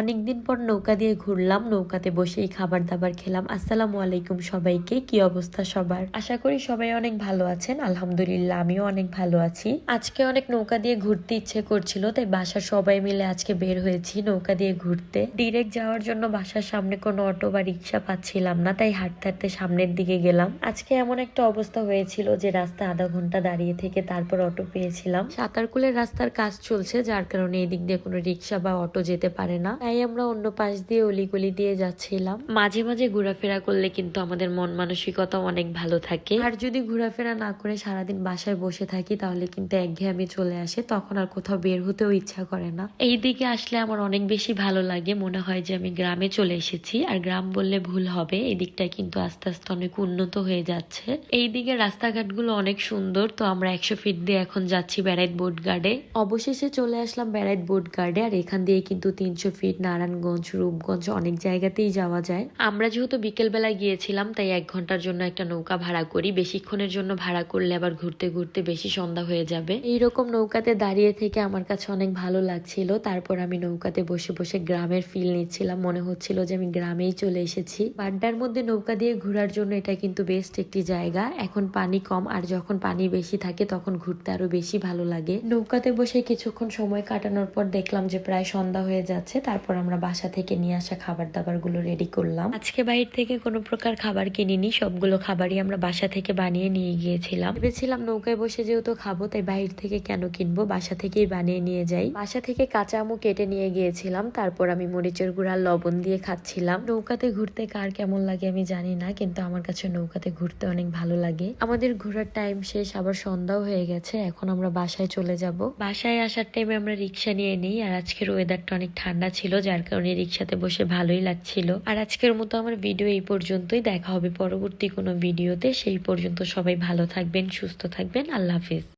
অনেকদিন পর নৌকা দিয়ে ঘুরলাম, নৌকাতে বসেই খাবার দাবার খেলাম। আসসালামু আলাইকুম সবাইকে, কি অবস্থা সবার? আশা করি সবাই অনেক ভালো আছেন। আলহামদুলিল্লাহ আমিও অনেক ভালো আছি। আজকে অনেক নৌকা দিয়ে ঘুরতে ইচ্ছে করছিল, তাই বাসার সবাই মিলে আজকে বের হয়েছি নৌকা দিয়ে ঘুরতে। ডিরেক্ট যাওয়ার জন্য বাসার সামনে কোনো অটো বা রিক্সা পাচ্ছিলাম না, তাই হাঁটতে হাঁটতে সামনের দিকে গেলাম। আজকে এমন একটা অবস্থা হয়েছিল যে রাস্তা আধা ঘন্টা দাঁড়িয়ে থেকে তারপর অটো পেয়েছিলাম। সাঁতারকুলের রাস্তার কাজ চলছে, যার কারণে এই দিক দিয়ে কোনো রিক্সা বা অটো যেতে পারে না, তাই আমরা অন্য পাশ দিয়ে অলিগলি দিয়ে যাচ্ছিলাম। মাঝে মাঝে ঘোরাফেরা করলে কিন্তু আমাদের মন মানসিকতা অনেক ভালো থাকে। আর যদি ঘোরাফেরা না করে সারাদিন বাসায় বসে থাকি তাহলে কিন্তু একঘেয়েমি চলে আসে, তখন আর কোথাও বের হতেও ইচ্ছা করে না। এই দিকে আসলে আমার অনেক বেশি ভালো লাগে, মনে হয় যে আমি গ্রামে চলে এসেছি। আর গ্রাম বললে ভুল হবে, এই দিকটা কিন্তু আস্তে আস্তে অনেক উন্নত হয়ে যাচ্ছে। এই দিকে রাস্তাঘাটগুলো অনেক সুন্দর। তো আমরা 100 ফিট দিয়ে এখন যাচ্ছি ব্যারাইট বোট গার্ডে। অবশেষে চলে আসলাম ব্যারাইট বোট গার্ডে। আর এখান দিয়ে কিন্তু 300 ফিট নারায়ণগঞ্জ, রূপগঞ্জ অনেক জায়গাতেই যাওয়া যায়। আমরা যেহেতু বিকেল বেলায় গিয়েছিলাম, তাই 1 ঘন্টার জন্য একটা নৌকা ভাড়া করি। বেশিক্ষণের জন্য ভাড়া করলে আবার ঘুরতে ঘুরতে বেশি সন্ধ্যা হয়ে যাবে। এইরকম নৌকাতে দাঁড়িয়ে থেকে আমার কাছে অনেক ভালো লাগছিল। তারপর আমি নৌকাতে বসে বসে গ্রামের ফিল নিচ্ছিলাম, মনে হচ্ছিল যে আমি গ্রামেই চলে এসেছি। বাড্ডার মধ্যে নৌকা দিয়ে ঘোরার জন্য এটা কিন্তু বেস্ট একটি জায়গা। এখন পানি কম, আর যখন পানি বেশি থাকে তখন ঘুরতে আরো বেশি ভালো লাগে। নৌকাতে বসে কিছুক্ষণ সময় কাটানোর পর দেখলাম যে প্রায় সন্ধ্যা হয়ে যাচ্ছে। তারপর আমরা বাসা থেকে নিয়ে আসা খাবার দাবার গুলো রেডি করলাম। আজকে বাইরে থেকে কোনো প্রকার খাবার কিনিনি, সবগুলো খাবারই আমরা বাসা থেকে বানিয়ে নিয়ে গিয়েছিলাম। ভেবেছিলাম নৌকায় বসে যেহেতু খাবো, তাই বাইরে থেকে কেন কিনবো, বাসা থেকেই বানিয়ে নিয়ে যাই। বাসা থেকে কাঁচা আমও কেটে নিয়ে গিয়েছিলাম। তারপর আমি মরিচের গুঁড়া লবণ দিয়ে খাচ্ছিলাম। নৌকাতে ঘুরতে কার কেমন লাগে আমি জানি না, কিন্তু আমার কাছে নৌকাতে ঘুরতে অনেক ভালো লাগে। আমাদের ঘোরার টাইম শেষ, আবার সন্ধ্যাও হয়ে গেছে। এখন আমরা বাসায় চলে যাব। বাসায় আসার টাইমে আমরা রিক্সা নিয়ে নিই। আর আজকের ওয়েদারটা অনেক ঠান্ডা ছিল, যার কারণে রিক্সাতে বসে ভালোই লাগছিল। আর আজকের মতো আমার ভিডিও এই পর্যন্তই। দেখা হবে পরবর্তী কোনো ভিডিওতে। সেই পর্যন্ত সবাই ভালো থাকবেন, সুস্থ থাকবেন। আল্লাহ হাফিজ।